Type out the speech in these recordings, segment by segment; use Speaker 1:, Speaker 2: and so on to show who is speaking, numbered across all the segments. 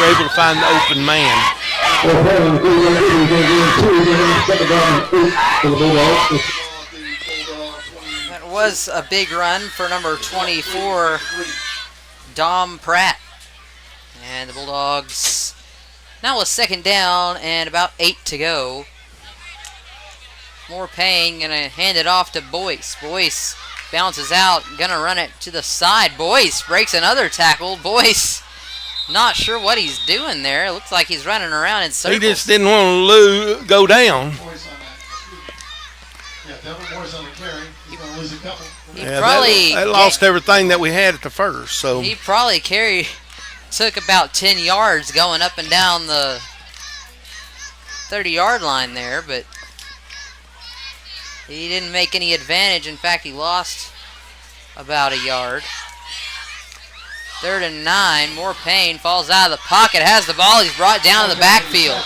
Speaker 1: were able to find the open man.
Speaker 2: That was a big run for number 24, Dom Pratt. And the Bulldogs now a second down and about 8 to go. More Payne gonna hand it off to Boyce. Boyce bounces out, gonna run it to the side. Boyce breaks another tackle. Boyce not sure what he's doing there. It looks like he's running around in circles.
Speaker 1: He just didn't want to go down.
Speaker 2: He probably
Speaker 1: that lost everything that we had at the first. So
Speaker 2: he probably took about 10 yards going up and down the 30-yard line there, but he didn't make any advantage. In fact, he lost about a yard. 3rd and 9. More Payne falls out of the pocket, has the ball. He's brought down to the backfield.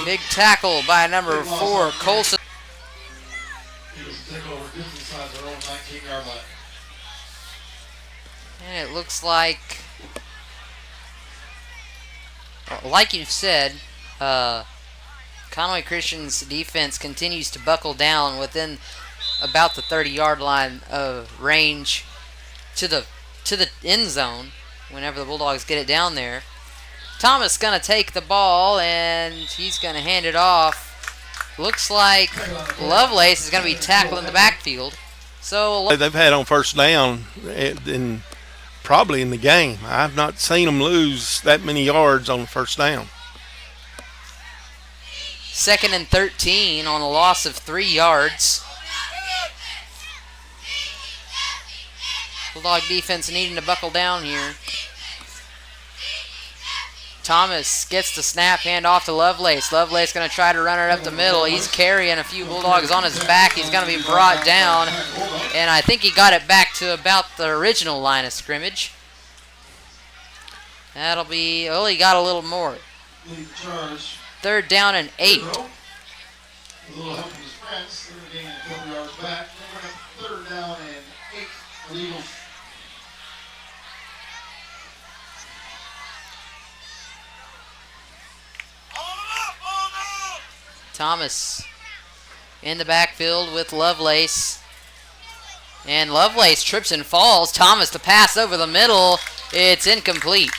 Speaker 2: Big tackle by number 4, Colson. And it looks like you've said, Conway Christian's defense continues to buckle down within about the 30-yard line of range to the end zone whenever the Bulldogs get it down there. Thomas going to take the ball, and he's going to hand it off. Looks like Lovelace is going to be tackled in the backfield. So
Speaker 1: they've had on first down probably in the game. I've not seen them lose that many yards on the first down.
Speaker 2: 2nd and 13 on a loss of 3 yards. Bulldog defense needing to buckle down here. Thomas gets the snap, hand off to Lovelace. Lovelace going to try to run it up the middle. He's carrying a few Bulldogs on his back. He's going to be brought down, and I think he got it back to about the original line of scrimmage. That'll be, well, he got a little more. 3rd down and 8.
Speaker 3: A little help from his friends. They're gaining a couple yards back. Then we're going to 3rd down and 8. Illegal.
Speaker 2: Thomas in the backfield with Lovelace. And Lovelace trips and falls. Thomas to pass over the middle. It's incomplete.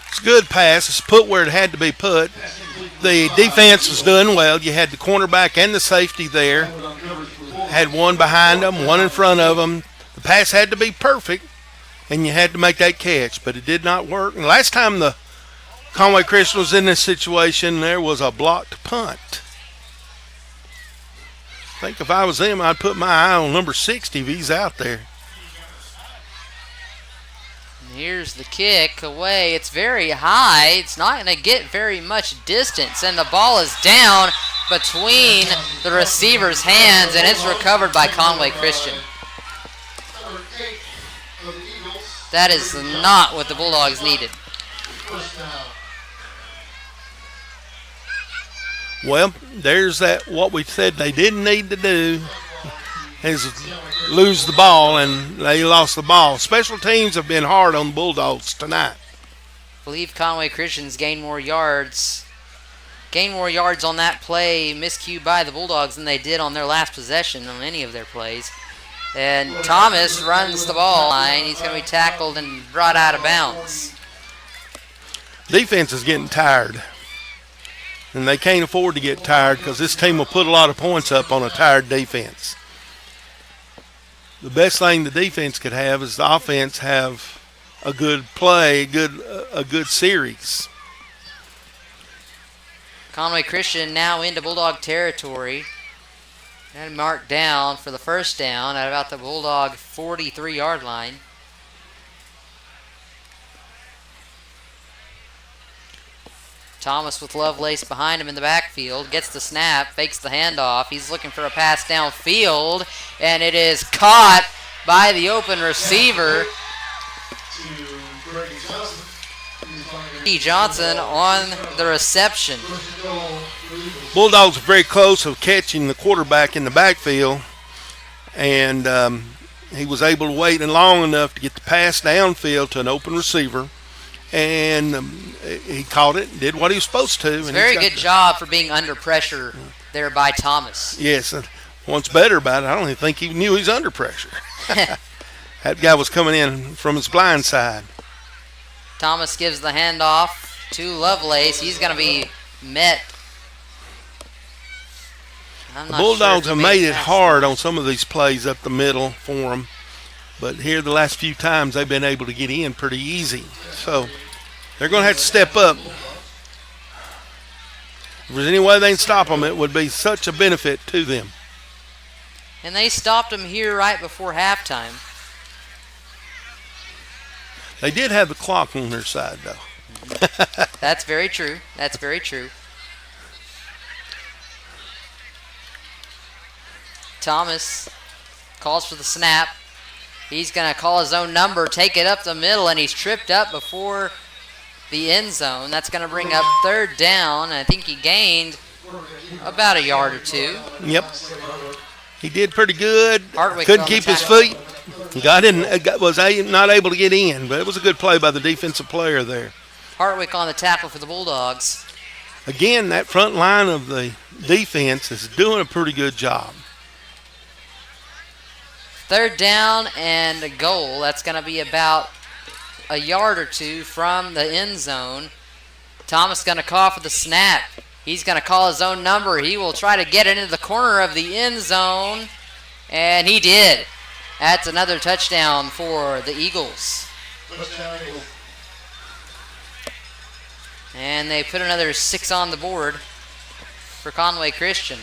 Speaker 1: It's a good pass. It's put where it had to be put. The defense was doing well. You had the cornerback and the safety there. Had one behind them, one in front of them. The pass had to be perfect, and you had to make that catch, but it did not work. And last time the Conway Christian was in this situation, there was a blocked punt. I think if I was them, I'd put my eye on number 60 if he's out there.
Speaker 2: And here's the kick away. It's very high. It's not going to get very much distance, and the ball is down between the receiver's hands, and it's recovered by Conway Christian. That is not what the Bulldogs needed.
Speaker 1: Well, there's that. What we said they didn't need to do is lose the ball, and they lost the ball. Special teams have been hard on the Bulldogs tonight.
Speaker 2: I believe Conway Christian's gained more yards on that play, miscue by the Bulldogs, than they did on their last possession on any of their plays. And Thomas runs the ball line. He's going to be tackled and brought out of bounds.
Speaker 1: Defense is getting tired. And they can't afford to get tired because this team will put a lot of points up on a tired defense. The best thing the defense could have is the offense have a good play, a good series.
Speaker 2: Conway Christian now into Bulldog territory. And marked down for the first down at about the Bulldog 43-yard line. Thomas with Lovelace behind him in the backfield. Gets the snap, fakes the handoff. He's looking for a pass downfield, and it is caught by the open receiver. Johnson on the reception.
Speaker 1: Bulldogs are very close of catching the quarterback in the backfield, and he was able to wait long enough to get the pass downfield to an open receiver, and he caught it, did what he was supposed to.
Speaker 2: It's a very good job for being under pressure there by Thomas.
Speaker 1: Yes, and what's better about it, I don't even think he knew he was under pressure. That guy was coming in from his blind side.
Speaker 2: Thomas gives the handoff to Lovelace. He's going to be met.
Speaker 1: The Bulldogs have made it hard on some of these plays up the middle for them. But here the last few times they've been able to get in pretty easy. So they're going to have to step up. If there's any way they can stop them, it would be such a benefit to them.
Speaker 2: And they stopped him here right before halftime.
Speaker 1: They did have the clock on their side, though.
Speaker 2: That's very true. That's very true. Thomas calls for the snap. He's going to call his own number, take it up the middle, and he's tripped up before the end zone. That's going to bring up third down. I think he gained about a yard or two.
Speaker 1: Yep. He did pretty good.
Speaker 2: Hartwick
Speaker 1: couldn't keep his feet. Was not able to get in, but it was a good play by the defensive player there.
Speaker 2: Hartwick on the tackle for the Bulldogs.
Speaker 1: Again, that front line of the defense is doing a pretty good job.
Speaker 2: Third down and a goal. That's going to be about a yard or two from the end zone. Thomas going to call for the snap. He's going to call his own number. He will try to get it into the corner of the end zone, and he did. That's another touchdown for the Eagles. And they put another 6 on the board for Conway Christian.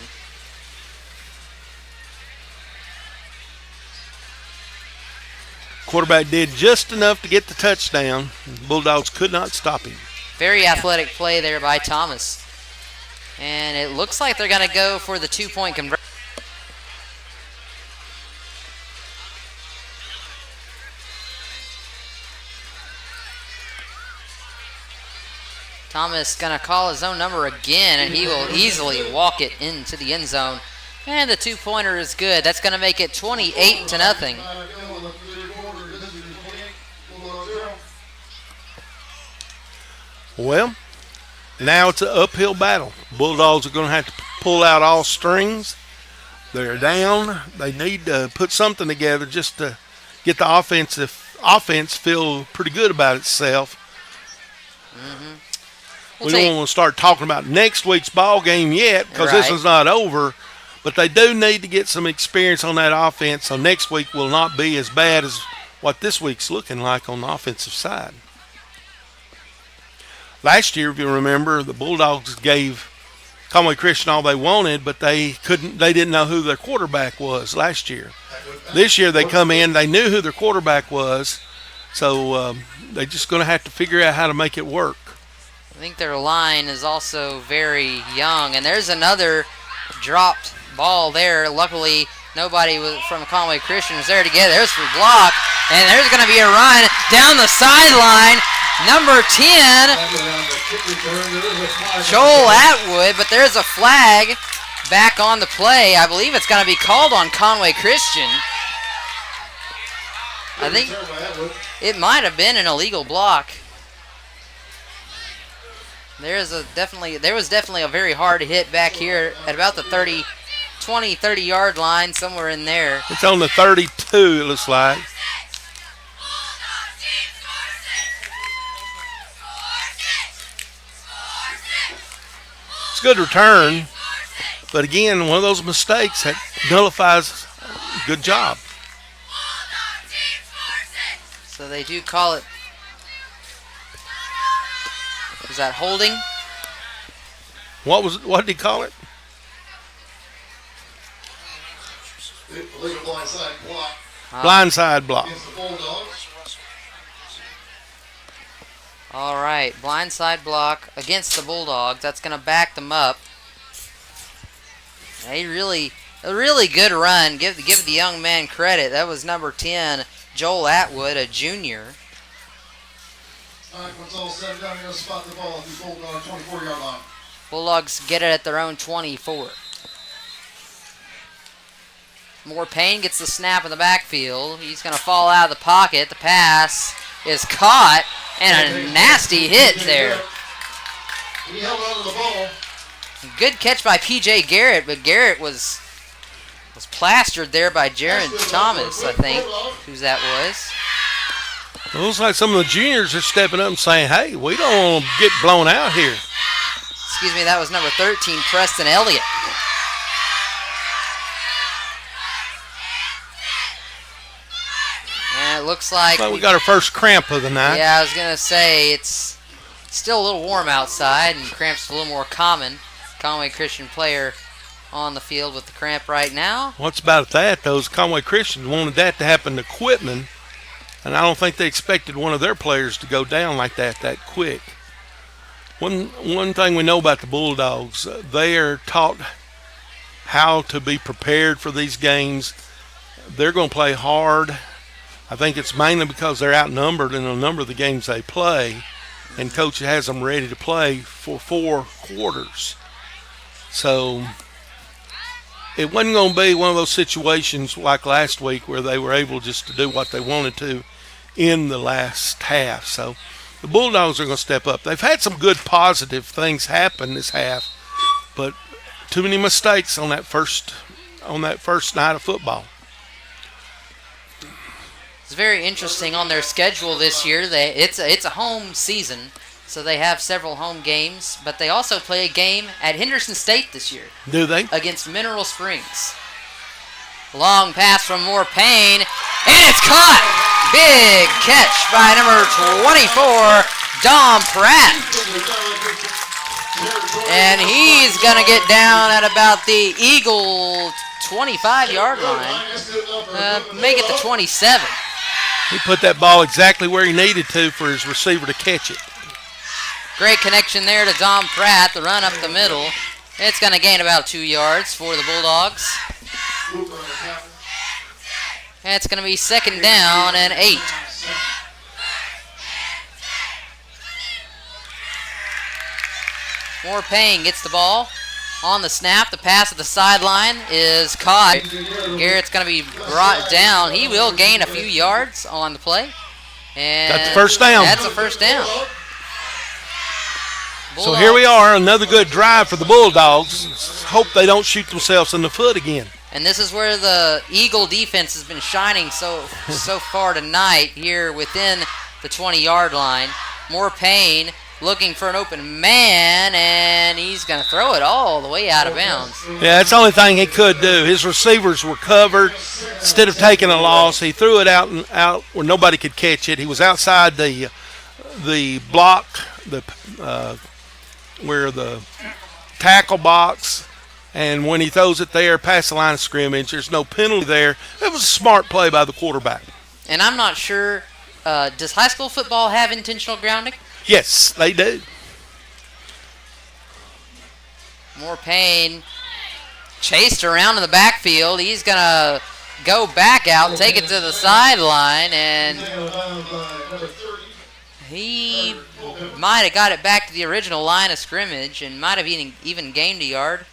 Speaker 1: Quarterback did just enough to get the touchdown. The Bulldogs could not stop him.
Speaker 2: Very athletic play there by Thomas. And it looks like they're going to go for the 2-point conversion. Thomas going to call his own number again, and he will easily walk it into the end zone. And the 2-pointer is good. That's going to make it 28-0.
Speaker 1: Well, now it's an uphill battle. Bulldogs are going to have to pull out all strings. They're down. They need to put something together just to get the offense feel pretty good about itself. We don't want to start talking about next week's ball game yet because this is not over. But they do need to get some experience on that offense, so next week will not be as bad as what this week's looking like on the offensive side. Last year, if you remember, the Bulldogs gave Conway Christian all they wanted, but they didn't know who their quarterback was last year. This year they come in, they knew who their quarterback was, so they're just going to have to figure out how to make it work.
Speaker 2: I think their line is also very young, and there's another dropped ball there. Luckily, nobody from Conway Christian was there to get it. There's the block, and there's going to be a run down the sideline. Number 10, Joel Atwood, but there's a flag back on the play. I believe it's going to be called on Conway Christian. I think it might have been an illegal block. There was definitely a very hard hit back here at about the 30-yard line, somewhere in there.
Speaker 1: It's on the 32, it looks like. It's a good return, but again, one of those mistakes that nullifies a good job.
Speaker 2: So they do call it. Is that holding?
Speaker 1: What did he call it?
Speaker 3: Illegal blindside block.
Speaker 1: Blindside block.
Speaker 3: Against the Bulldogs.
Speaker 2: All right, blindside block against the Bulldogs. That's going to back them up. A really good run. Give the young man credit. That was number 10, Joel Atwood, a junior.
Speaker 3: All right, once all said and done, you're going to spot the ball at the Bulldog 24-yard line.
Speaker 2: Bulldogs get it at their own 24. Moore Payne gets the snap in the backfield. He's going to fall out of the pocket. The pass is caught, And a nasty hit there.
Speaker 3: He held on to the ball.
Speaker 2: Good catch by P.J. Garrett, but Garrett was plastered there by Jaron Thomas, I think, who that was.
Speaker 1: It looks like some of the juniors are stepping up and saying, hey, we don't want to get blown out here.
Speaker 2: Excuse me, that was number 13, Preston Elliott. And it looks like
Speaker 1: we got our first cramp of the night.
Speaker 2: Yeah, I was going to say it's still a little warm outside, and cramps a little more common. Conway Christian player on the field with the cramp right now.
Speaker 1: What's about that, though, is Conway Christian wanted that to happen to Quitman, and I don't think they expected one of their players to go down like that quick. One thing we know about the Bulldogs, they are taught how to be prepared for these games. They're going to play hard. I think it's mainly because they're outnumbered in a number of the games they play, and Coach has them ready to play for 4 quarters. So it wasn't going to be one of those situations like last week where they were able just to do what they wanted to in the last half. So the Bulldogs are going to step up. They've had some good positive things happen this half, but too many mistakes on that first night of football.
Speaker 2: It's very interesting on their schedule this year. It's a home season, so they have several home games, but they also play a game at Henderson State this year.
Speaker 1: Do they?
Speaker 2: Against Mineral Springs. Long pass from Moore Payne, and it's caught! Big catch by number 24, Dom Pratt. And he's going to get down at about the Eagle 25-yard line. Make it to 27.
Speaker 1: He put that ball exactly where he needed to for his receiver to catch it.
Speaker 2: Great connection there to Dom Pratt, the run up the middle. It's going to gain about 2 yards for the Bulldogs. And it's going to be 2nd down and 8. Moore Payne gets the ball. On the snap, the pass at the sideline is caught. Garrett's going to be brought down. He will gain a few yards on the play. And
Speaker 1: got the first down.
Speaker 2: That's a first down.
Speaker 1: So here we are, another good drive for the Bulldogs. Hope they don't shoot themselves in the foot again.
Speaker 2: And this is where the Eagle defense has been shining so far tonight here within the 20-yard line. Moore Payne looking for an open man, and he's going to throw it all the way out of bounds.
Speaker 1: Yeah, that's the only thing he could do. His receivers were covered. Instead of taking a loss, he threw it out where nobody could catch it. He was outside the block, where the tackle box, and when he throws it there past the line of scrimmage, there's no penalty there. It was a smart play by the quarterback.
Speaker 2: And I'm not sure, does high school football have intentional grounding?
Speaker 1: Yes, they do.
Speaker 2: Moore Payne chased around in the backfield. He's going to go back out, take it to the sideline, and he might have got it back to the original line of scrimmage and might have even gained a yard.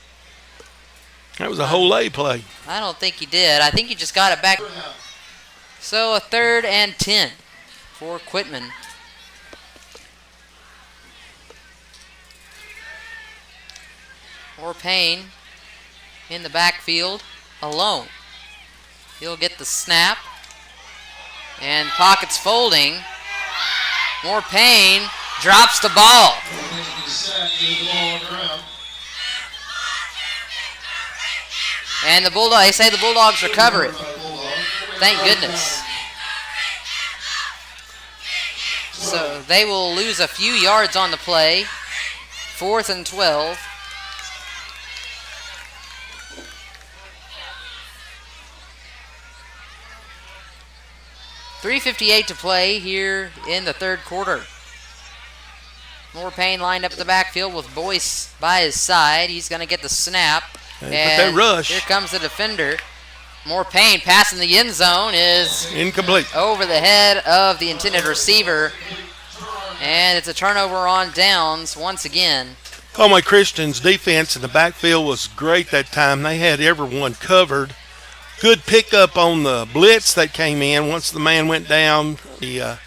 Speaker 1: That was a whole lay play.
Speaker 2: I don't think he did. I think he just got it back. So a 3rd and 10 for Quitman. Moore Payne in the backfield alone. He'll get the snap. And pockets folding. Moore Payne drops the ball. And they say the Bulldogs recover it. Thank goodness. So they will lose a few yards on the play. 4th and 12. .358 to play here in the 3rd quarter. Moore Payne lined up in the backfield with Boyce by his side. He's going to get the snap.
Speaker 1: And that rush.
Speaker 2: Here comes the defender. Moore Payne passing the end zone is
Speaker 1: incomplete.
Speaker 2: Over the head of the intended receiver. And it's a turnover on downs once again.
Speaker 1: Conway Christian's defense in the backfield was great that time. They had everyone covered. Good pickup on the blitz that came in. Once the man went down, the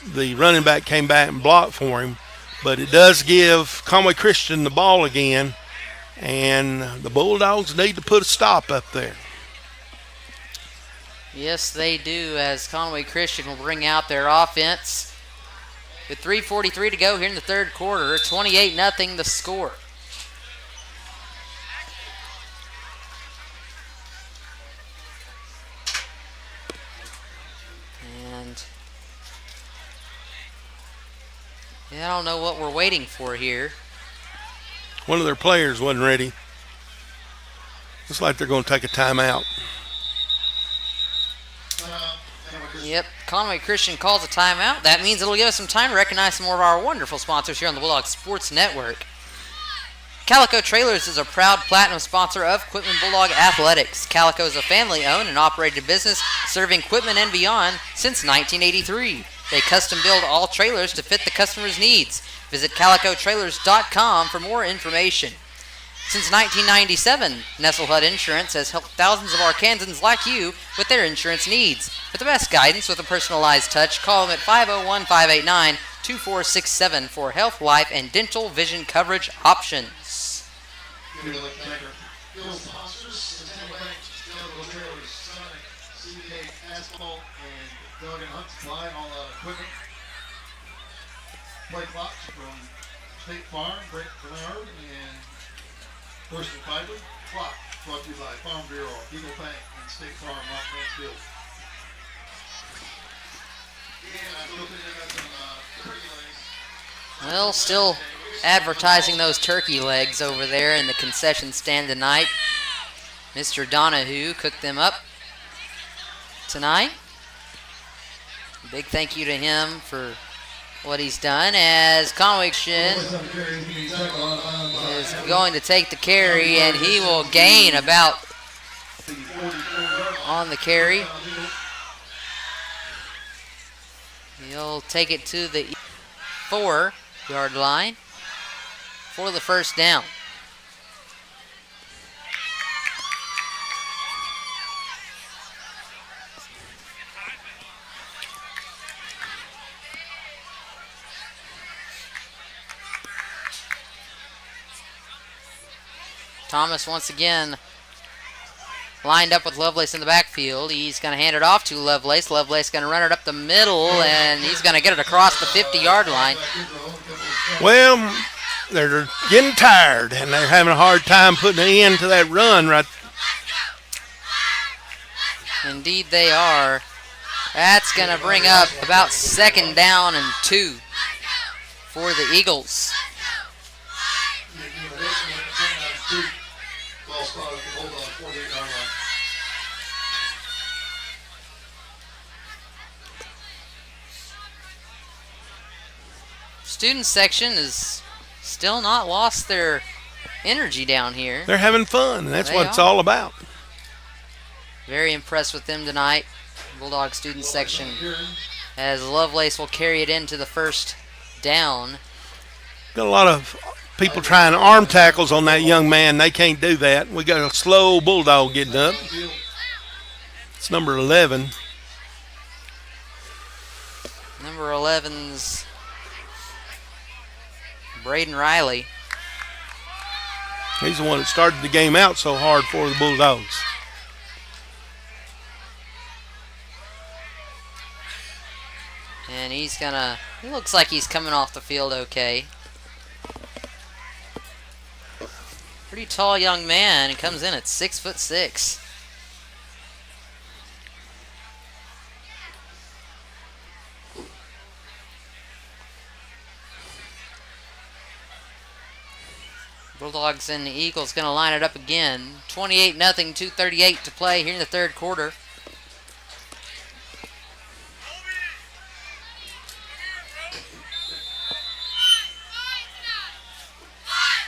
Speaker 1: the running back came back and blocked for him. But it does give Conway Christian the ball again, and the Bulldogs need to put a stop up there.
Speaker 2: Yes, they do, as Conway Christian will bring out their offense. With 3:43 to go here in the third quarter, 28-0 the score. And I don't know what we're waiting for here.
Speaker 1: One of their players wasn't ready. Looks like they're going to take a timeout.
Speaker 2: Yep, Conway Christian calls a timeout. That means it'll give us some time to recognize some more of our wonderful sponsors here on the Bulldog Sports Network. Calico Trailers is a proud platinum sponsor of Quitman Bulldog Athletics. Calico is a family-owned and operated business serving Quitman and beyond since 1983. They custom build all trailers to fit the customer's needs. Visit calicotrailers.com for more information. Since 1997, Nestlehut Insurance has helped thousands of Arkansans like you with their insurance needs. For the best guidance with a personalized touch, call them at 501-589-2467 for health, life, and dental vision coverage options.
Speaker 3: We'd like to thank our field sponsors, Centennial Bank, Bulldogs Trailers, Sonic, CBA Asphalt, and Doug and Hunt Supply, all equipment. Play clocks from State Farm, Brent Bernard, and Personal Fiber. Clock brought to you by Farm Bureau, Eagle Bank, and State Farm, Mont Mansfield. And I still think they got some turkey legs.
Speaker 2: Well, still advertising those turkey legs over there in the concession stand tonight. Mr. Donahue cooked them up tonight. Big thank you to him for what he's done, as Conway Shin is going to take the carry, and he will gain about on the carry. He'll take it to the 4-yard line for the first down. Thomas once again lined up with Lovelace in the backfield. He's going to hand it off to Lovelace. Lovelace going to run it up the middle, and he's going to get it across the 50-yard line.
Speaker 1: Well, they're getting tired, and they're having a hard time putting an end to that run right.
Speaker 2: Indeed they are. That's going to bring up about 2nd down and 2 for the Eagles.
Speaker 3: Ball spotted at the Bulldog 48-yard line.
Speaker 2: Student section is still not lost their energy down here.
Speaker 1: They're having fun, and that's
Speaker 2: They
Speaker 1: what it's
Speaker 2: are.
Speaker 1: all about.
Speaker 2: Very impressed with them tonight. Bulldog student section, as Lovelace will carry it into the first down.
Speaker 1: Got a lot of people trying arm tackles on that young man. They can't do that. We got a slow Bulldog getting up. It's number 11.
Speaker 2: Number 11's Braden Riley.
Speaker 1: He's the one that started the game out so hard for the Bulldogs.
Speaker 2: And he looks like he's coming off the field okay. Pretty tall young man. He comes in at 6'6". Bulldogs and the Eagles going to line it up again. 28-0, 2:38 to play here in the third quarter.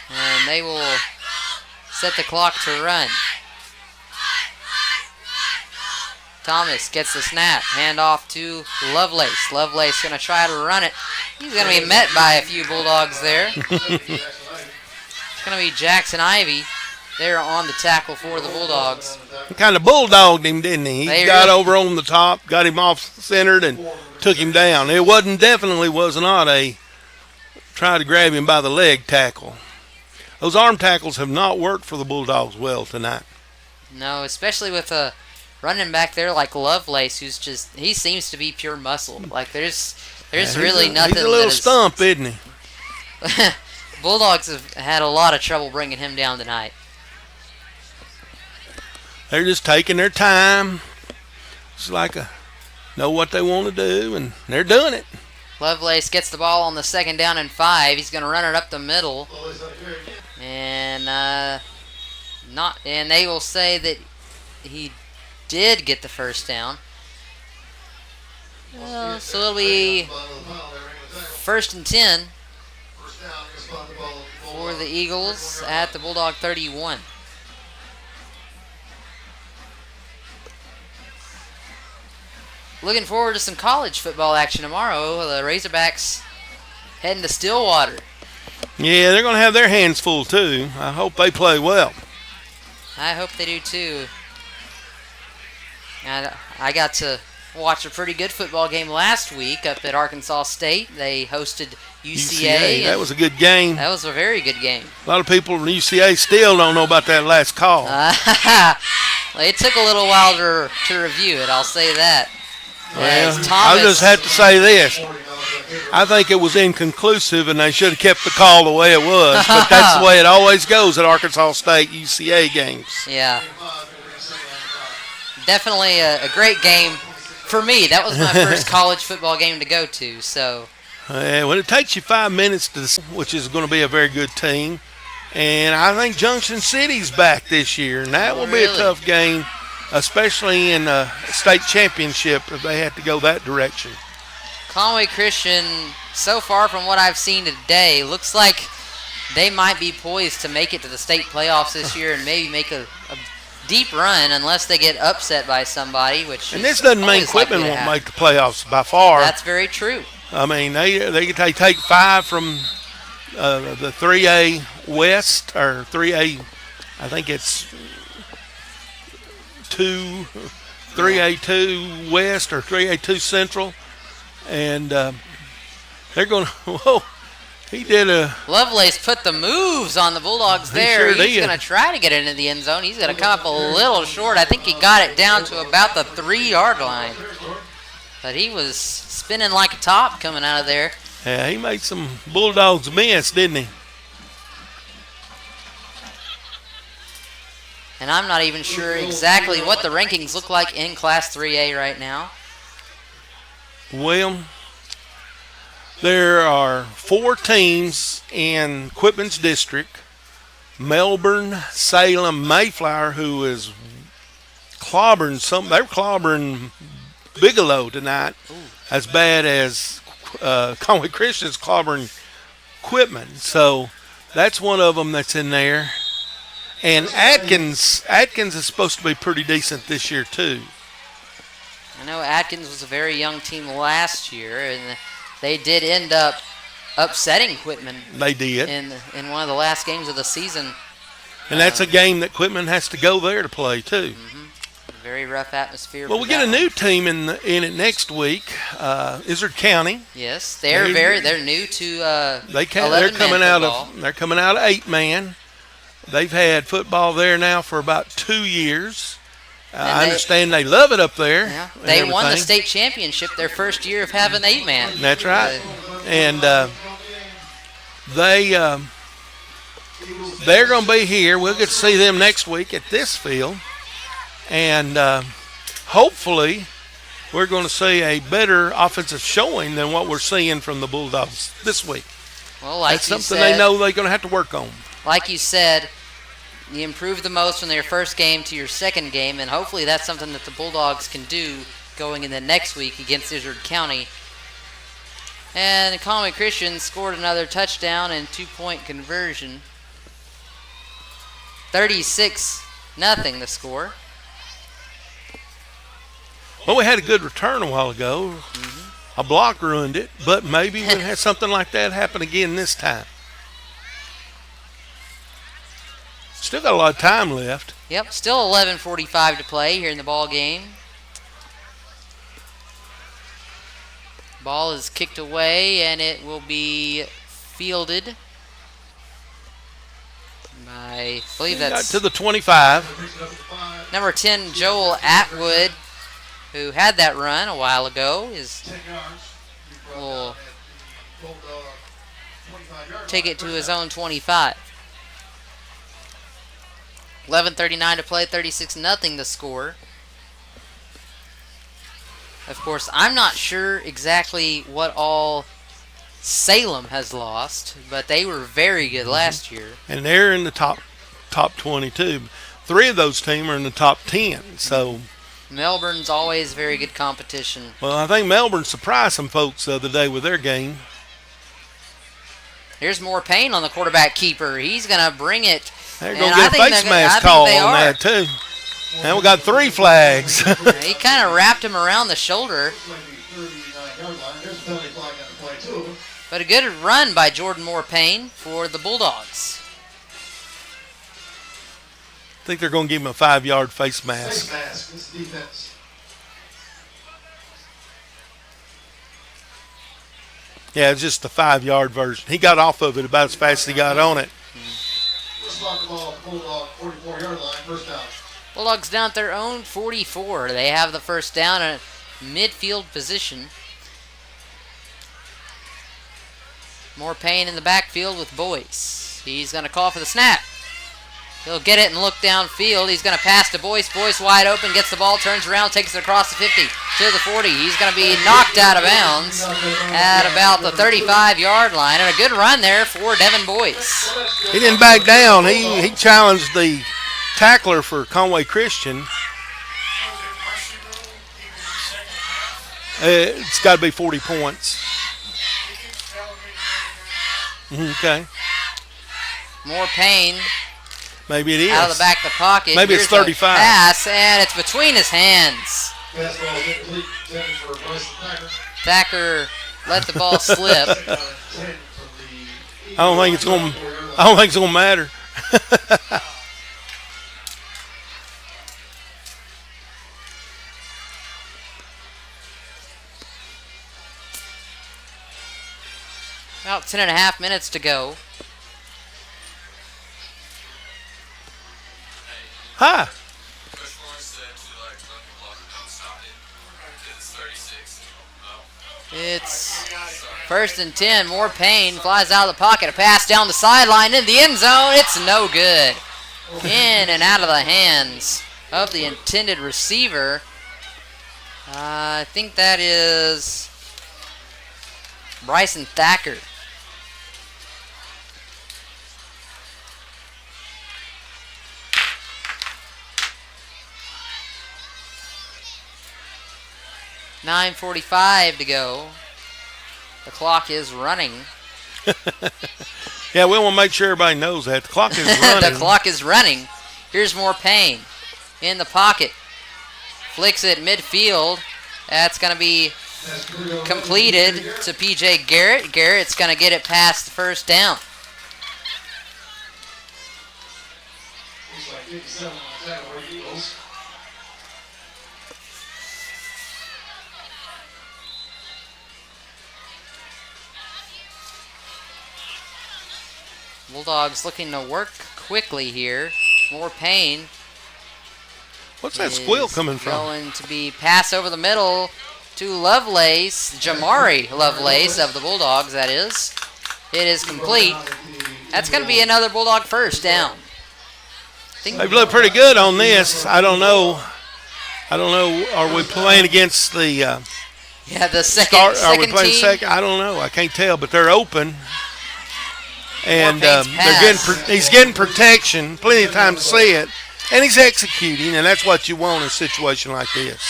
Speaker 2: And they will set the clock to run. Thomas gets the snap. Hand off to Lovelace. Lovelace going to try to run it. He's going to be met by a few Bulldogs there. It's going to be Jackson Ivy there on the tackle for the Bulldogs.
Speaker 1: kind of bulldogged him, didn't he? He
Speaker 2: They
Speaker 1: got
Speaker 2: really-
Speaker 1: over on the top, got him off centered, and took him down. It definitely was not a try to grab him by the leg tackle. Those arm tackles have not worked for the Bulldogs well tonight.
Speaker 2: No, especially with a running back there like Lovelace, he seems to be pure muscle. Like there's really nothing.
Speaker 1: He's a little stump, isn't he?
Speaker 2: Bulldogs have had a lot of trouble bringing him down tonight.
Speaker 1: They're just taking their time. It's like know what they want to do, and they're doing it.
Speaker 2: Lovelace gets the ball on the 2nd down and 5. He's going to run it up the middle, and they will say that he did get the 1st down. So it'll be 1st and 10 for the Eagles at the Bulldog 31. Looking forward to some college football action tomorrow. The Razorbacks heading to Stillwater.
Speaker 1: Yeah, they're going to have their hands full, too. I hope they play well.
Speaker 2: I hope they do, too. And I got to watch a pretty good football game last week up at Arkansas State. They hosted UCA.
Speaker 1: That was a good game.
Speaker 2: That was a very good game.
Speaker 1: A lot of people from UCA still don't know about that last call.
Speaker 2: It took a little while to review it, I'll say that.
Speaker 1: Well,
Speaker 2: Thomas,
Speaker 1: I just have to say this. I think it was inconclusive, and they should have kept the call the way it was. But that's the way it always goes at Arkansas State UCA games.
Speaker 2: Yeah. Definitely a great game for me. That was my first college football game to go to. So.
Speaker 1: Well, it takes you 5 minutes, which is going to be a very good team. And I think Junction City's back this year, and that will be a tough game, especially in a state championship if they have to go that direction.
Speaker 2: Conway Christian, so far from what I've seen today, looks like they might be poised to make it to the state playoffs this year and maybe make a deep run unless they get upset by somebody.
Speaker 1: And this doesn't mean Quitman won't make the playoffs by far.
Speaker 2: That's very true.
Speaker 1: I mean, they take 5 from the 3A West, or 3A, I think it's 3A2 West or 3A2 Central. And they're going to, whoa, he did a.
Speaker 2: Lovelace put the moves on the Bulldogs there.
Speaker 1: Sure
Speaker 2: He's going to try to get into the end zone. He's going to come up a little short. I think he got it down to about the 3-yard line. But he was spinning like a top coming out of there.
Speaker 1: Yeah, he made some Bulldogs miss, didn't he?
Speaker 2: And I'm not even sure exactly what the rankings look like in Class 3A right now.
Speaker 1: Well, there are 4 teams in Quitman's district. Melbourne, Salem, Mayflower, who is clobbering they're clobbering Bigelow tonight.
Speaker 2: Ooh.
Speaker 1: As bad as Conway Christian's clobbering Quitman. So that's one of them that's in there. And Atkins is supposed to be pretty decent this year too.
Speaker 2: I know Atkins was a very young team last year, and they did end up upsetting Quitman.
Speaker 1: They did.
Speaker 2: In one of the last games of the season.
Speaker 1: And that's a game that Quitman has to go there to play too.
Speaker 2: Mm-hmm. Very rough atmosphere.
Speaker 1: Well, we get a new team in it next week. Izzard County.
Speaker 2: Yes, they're new to
Speaker 1: they're coming out of 8-man. They've had football there now for about 2 years. I understand they love it up there.
Speaker 2: Yeah, they won the state championship their first year of having 8-man.
Speaker 1: That's right. And they're going to be here. We'll get to see them next week at this field. And hopefully we're going to see a better offensive showing than what we're seeing from the Bulldogs this week.
Speaker 2: Well, like
Speaker 1: that's something they know they're going to have to work on.
Speaker 2: Like you said, you improved the most from your first game to your second game, and hopefully that's something that the Bulldogs can do going in the next week against Izzard County. And Conway Christian scored another touchdown and 2-point conversion. 36-0 the score.
Speaker 1: Well, we had a good return a while ago.
Speaker 2: Mm-hmm.
Speaker 1: A block ruined it, but maybe we'll have something like that happen again this time. Still got a lot of time left.
Speaker 2: Yep, still 11:45 to play here in the ball game. Ball is kicked away, and it will be fielded by, I believe
Speaker 1: Got
Speaker 2: that's
Speaker 1: to the 25.
Speaker 2: number 10, Joel Atwood, who had that run a while ago.
Speaker 3: 10 yards.
Speaker 2: Will
Speaker 3: Bulldog 25-yard
Speaker 2: take
Speaker 3: line,
Speaker 2: it to
Speaker 3: first
Speaker 2: his
Speaker 3: down.
Speaker 2: own 25. 11:39 to play, 36-0 the score. Of course, I'm not sure exactly what all Salem has lost, but they were very good last year.
Speaker 1: And they're in the top 22. 3 of those teams are in the top 10. So,
Speaker 2: Melbourne's always very good competition.
Speaker 1: well, I think Melbourne surprised some folks the other day with their game.
Speaker 2: Here's more pain on the quarterback keeper. He's going to bring it.
Speaker 1: They're
Speaker 2: And
Speaker 1: going to
Speaker 2: I
Speaker 1: get a
Speaker 2: think
Speaker 1: face
Speaker 2: they're
Speaker 1: mask
Speaker 2: I think
Speaker 1: call
Speaker 2: they
Speaker 1: on
Speaker 2: are.
Speaker 1: that, too. Now we got 3 flags.
Speaker 2: He kind of wrapped him around the shoulder.
Speaker 3: Maybe 39-yard line. There's a penalty flag on the play, too.
Speaker 2: But a good run by Jordan Moore-Payne for the Bulldogs.
Speaker 1: I think they're going to give him a 5-yard face mask.
Speaker 3: Face mask. This is defense.
Speaker 1: Yeah, it's just the 5-yard version. He got off of it about as fast as he got on it.
Speaker 3: Let's lock the ball at the Bulldog 44-yard line. First down.
Speaker 2: Bulldogs down at their own 44. They have the first down at midfield position. More Payne in the backfield with Boyce. He's going to call for the snap. He'll get it and look downfield. He's going to pass to Boyce. Boyce wide open, gets the ball, turns around, takes it across the 50 to the 40. He's going to be knocked out of bounds at about the 35-yard line. And a good run there for Devin Boyce.
Speaker 1: He didn't back down. He challenged the tackler for Conway Christian. It's got to be 40 points. Okay.
Speaker 2: More Payne
Speaker 1: Maybe it is.
Speaker 2: out of the back of the pocket.
Speaker 1: Maybe it's
Speaker 2: Here's a
Speaker 1: 35.
Speaker 2: pass, and it's between his hands.
Speaker 3: Pass ball is incomplete. 10 for Bryson Thacker.
Speaker 2: Thacker let the ball slip.
Speaker 3: 10 from the
Speaker 1: I don't think it's going to matter.
Speaker 2: About 10.5 minutes to go.
Speaker 1: Hi.
Speaker 2: It's first and 10. More Payne flies out of the pocket. A pass down the sideline in the end zone. It's no good. In and out of the hands of the intended receiver. I think that is Bryson Thacker. .45 to go. The clock is running.
Speaker 1: Yeah, we want to make sure everybody knows that. The clock is running.
Speaker 2: The clock is running. Here's more Payne in the pocket. Flicks it midfield. That's going to be completed to P.J. Garrett. Garrett's going to get it past the first down.
Speaker 3: Looks like 87 on that for Eagles.
Speaker 2: Bulldogs looking to work quickly here. More Payne.
Speaker 1: What's that squeal
Speaker 2: is
Speaker 1: coming from?
Speaker 2: Going to be pass over the middle to Lovelace, Jamari Lovelace of the Bulldogs, that is. It is complete. That's going to be another Bulldog first down.
Speaker 1: They've looked pretty good on this. I don't know. Are we playing against the
Speaker 2: Yeah, the second,
Speaker 1: Are we
Speaker 2: second
Speaker 1: playing
Speaker 2: team.
Speaker 1: second? I don't know. I can't tell, but they're open. And
Speaker 2: Payne's
Speaker 1: he's getting protection, plenty of time to see it, and he's executing, and that's what you want in a situation like this.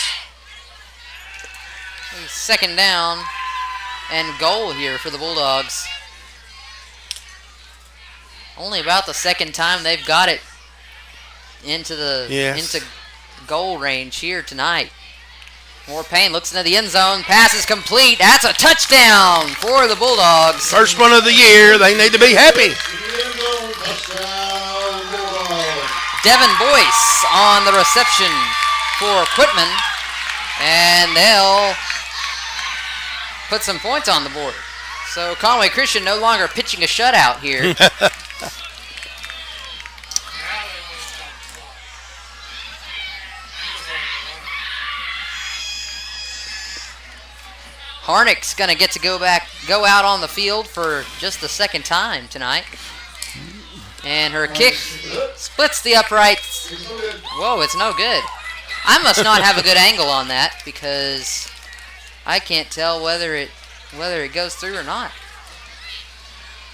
Speaker 2: Second down and goal here for the Bulldogs. Only about the second time they've got it into the into goal range here tonight. More Payne looks into the end zone. Pass is complete. That's a touchdown for the Bulldogs.
Speaker 1: First one of the year. They need to be happy.
Speaker 3: Touchdown, Bulldogs.
Speaker 2: Devin Boyce on the reception for Quitman, and they'll put some points on the board. So Conway Christian no longer pitching a shutout here. Harnick's going to get to go out on the field for just the second time tonight. And her kick splits the uprights. Whoa, it's no good. I must not have a good angle on that because I can't tell whether it goes through or not.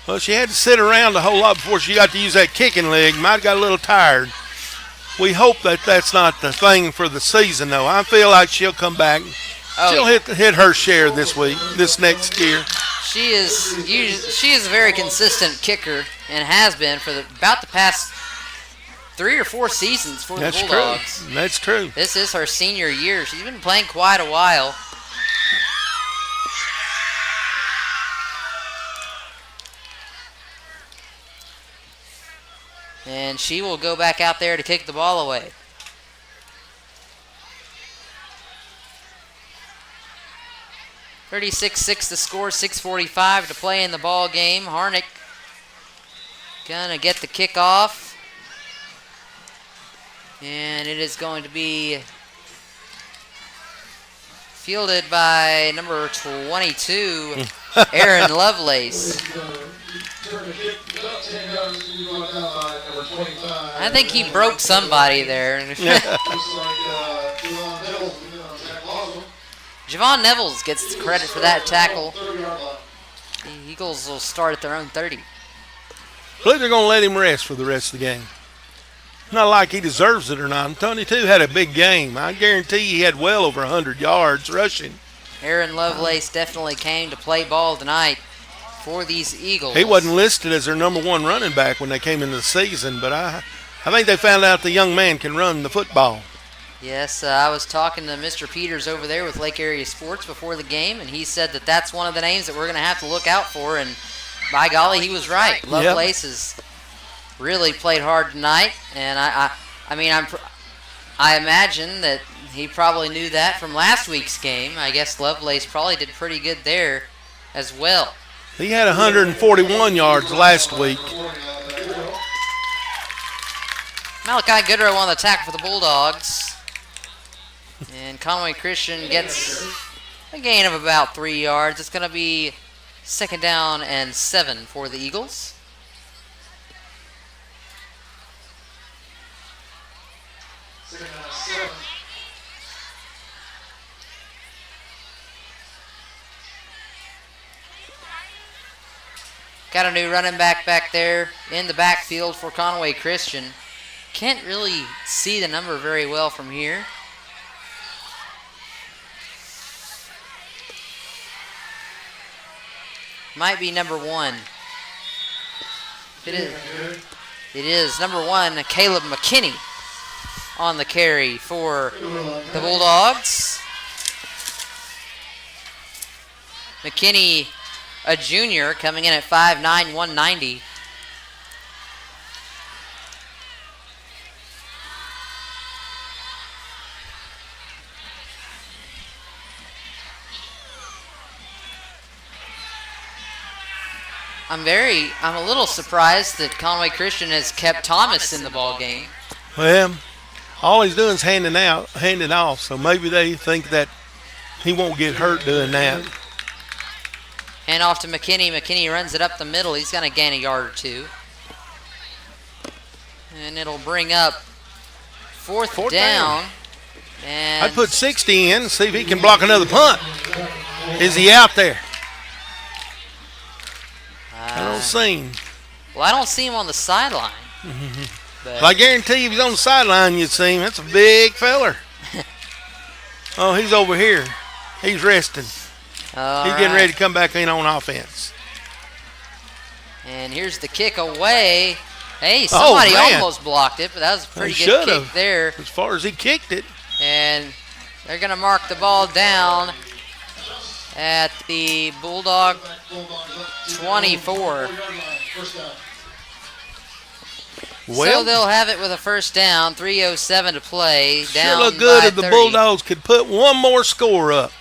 Speaker 1: Well, she had to sit around a whole lot before she got to use that kicking leg. Might have got a little tired. We hope that that's not the thing for the season, though. I feel like she'll come back. She'll hit her share this next year.
Speaker 2: She is a very consistent kicker and has been for about the past 3 or 4 seasons for the Bulldogs.
Speaker 1: True. That's true.
Speaker 2: This is her senior year. She's been playing quite a while. And she will go back out there to kick the ball away. (36-6) the score, 6:45 to play in the ball game. Harnick gonna get the kickoff, and it is going to be fielded by number 22, Aaron Lovelace. I think he broke somebody there. Javon Nevels gets the credit for that tackle. The Eagles will start at their own 30.
Speaker 1: I believe they're going to let him rest for the rest of the game. Not like he deserves it or not. Tony, too, had a big game. I guarantee he had well over 100 yards rushing.
Speaker 2: Aaron Lovelace definitely came to play ball tonight for these Eagles.
Speaker 1: He wasn't listed as their number 1 running back when they came into the season, but I think they found out the young man can run the football.
Speaker 2: Yes, I was talking to Mr. Peters over there with Lake Area Sports before the game, and he said that that's one of the names that we're going to have to look out for, and by golly, he was right. Lovelace has really played hard tonight, and I imagine that he probably knew that from last week's game. I guess Lovelace probably did pretty good there as well.
Speaker 1: He had 141 yards last week.
Speaker 2: Malachi Goodrow on the tackle for the Bulldogs. And Conway Christian gets a gain of about 3 yards. It's going to be 2nd down and 7 for the Eagles. Got a new running back there in the backfield for Conway Christian. Can't really see the number very well from here. Might be number 1. It is number 1, Caleb McKinney on the carry for the Bulldogs. McKinney, a junior, coming in at 5'9", 190. I'm a little surprised that Conway Christian has kept Thomas in the ball game.
Speaker 1: Well, all he's doing is handing off, so maybe they think that he won't get hurt doing that.
Speaker 2: Hand off to McKinney. McKinney runs it up the middle. He's going to gain a yard or 2. And it'll bring up fourth down. And
Speaker 1: I'd put 60 in and see if he can block another punt. Is he out there? I don't see him.
Speaker 2: Well, I don't see him on the sideline.
Speaker 1: But I guarantee you if he's on the sideline, you'd see him. That's a big feller. Oh, he's over here. He's resting. He's getting ready to come back in on offense.
Speaker 2: And here's the kick away. Hey, somebody almost blocked it, but that was a pretty good kick there.
Speaker 1: As far as he kicked it.
Speaker 2: And they're going to mark the ball down at the Bulldog 24.
Speaker 1: Well,
Speaker 2: so they'll have it with a first down. 3:07 to play.
Speaker 1: sure
Speaker 2: Down
Speaker 1: look good
Speaker 2: by
Speaker 1: if the
Speaker 2: 30.
Speaker 1: Bulldogs could put one more score up.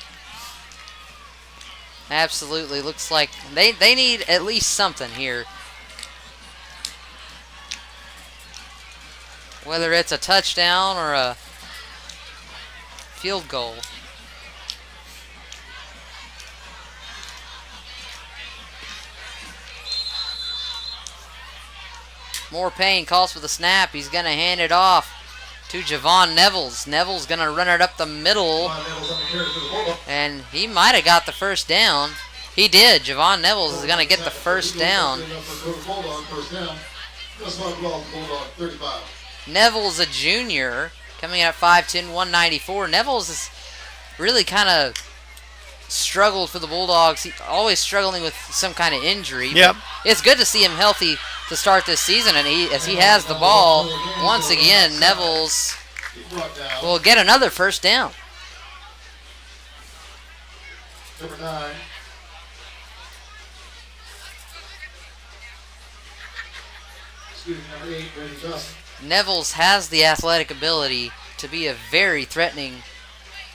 Speaker 2: Absolutely. Looks like they need at least something here. Whether it's a touchdown or a field goal. More Payne calls for the snap. He's going to hand it off to Javon Nevels. Nevels going to run it up the middle. And he might have got the first down. He did. Javon Nevels is going to get the first down. Nevels, a junior, coming in at 5'10", 194. Nevels is really kind of struggled for the Bulldogs. He's always struggling with some kind of injury.
Speaker 1: Yep.
Speaker 2: It's good to see him healthy to start this season, and as he has the ball, once again, Nevels will get another first down.
Speaker 3: Number 9. Number 8, Brady Dawson.
Speaker 2: Nevels has the athletic ability to be a very threatening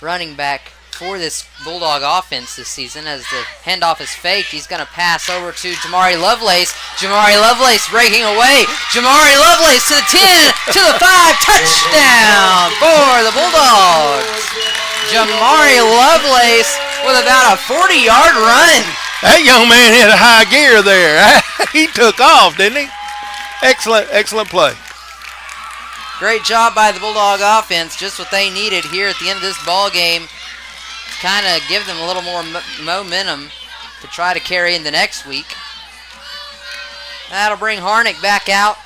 Speaker 2: running back for this Bulldog offense this season. As the handoff is faked, he's going to pass over to Jamari Lovelace. Jamari Lovelace breaking away. Jamari Lovelace to the 10, to the 5, touchdown for the Bulldogs. Jamari Lovelace with about a 40-yard run.
Speaker 1: That young man hit a high gear there. He took off, didn't he? Excellent play.
Speaker 2: Great job by the Bulldog offense. Just what they needed here at the end of this ball game. Kind of give them a little more momentum to try to carry in the next week. That'll bring Harnick back out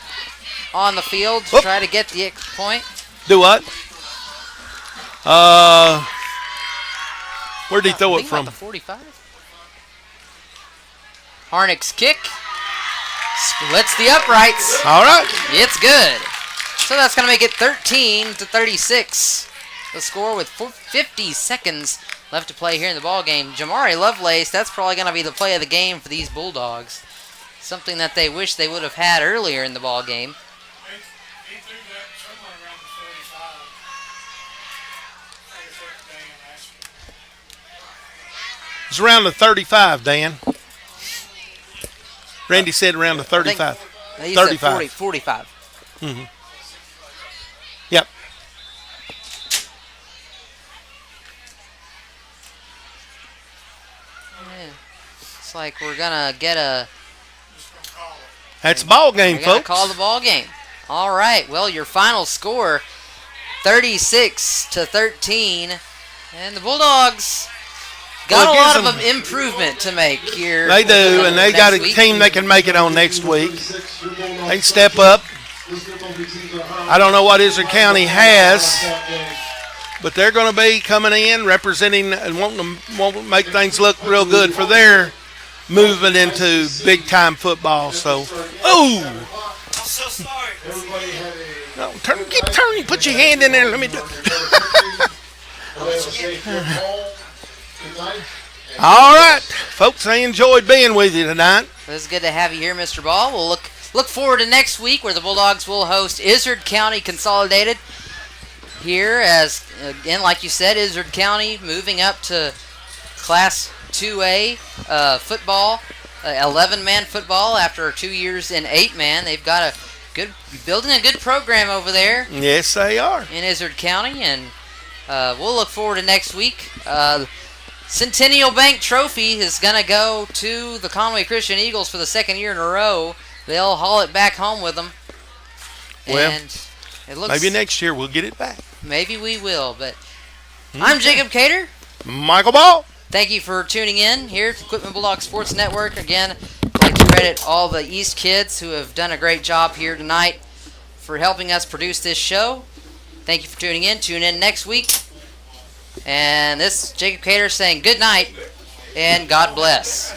Speaker 2: on the field to try to get the extra point.
Speaker 1: Do what? Where did he throw it from?
Speaker 2: The 45. Harnick's kick splits the uprights.
Speaker 1: All right.
Speaker 2: It's good. So that's going to make it 13-36. The score with 50 seconds left to play here in the ball game. Jamari Lovelace, that's probably going to be the play of the game for these Bulldogs. Something that they wish they would have had earlier in the ball game.
Speaker 4: He threw that somewhere around the 35.
Speaker 1: It's around the 35, Dan. Randy said around the 35.
Speaker 2: He
Speaker 1: 35.
Speaker 2: said 45.
Speaker 1: Mm-hmm. Yep.
Speaker 2: Yeah. It's like we're going to get a...
Speaker 1: That's ball game,
Speaker 2: We're going to
Speaker 1: folks.
Speaker 2: call the ball game. All right. Well, your final score, 36-13. And the Bulldogs got a lot of improvement to make here.
Speaker 1: They do, and they got a
Speaker 2: week.
Speaker 1: team they can make it on next week. They step up. I don't know what Izzard County has, but they're going to be coming in, representing and wanting to make things look real good for their movement into big-time football. So, oh!
Speaker 4: So sorry.
Speaker 1: No, keep turning. Put your hand in there. Let me do All right, folks, I enjoyed being with you tonight.
Speaker 2: It's good to have you here, Mr. Ball. We'll look forward to next week where the Bulldogs will host Izzard County Consolidated here as, again, like you said, Izzard County moving up to Class 2A football, 11-man football after 2 years in 8-man. They've got building a good program over there.
Speaker 1: Yes, they are.
Speaker 2: In Izzard County, and we'll look forward to next week. Centennial Bank Trophy is going to go to the Conway Christian Eagles for the second year in a row. They'll haul it back home with them.
Speaker 1: Well,
Speaker 2: and it looks,
Speaker 1: maybe next year we'll get it back.
Speaker 2: Maybe we will, but I'm Jacob Cater.
Speaker 1: Michael Ball.
Speaker 2: Thank you for tuning in here to Quitman Bulldog Sports Network. Again, I'd like to credit all the East kids who have done a great job here tonight for helping us produce this show. Thank you for tuning in. Tune in next week. And this is Jacob Cater saying good night and God bless.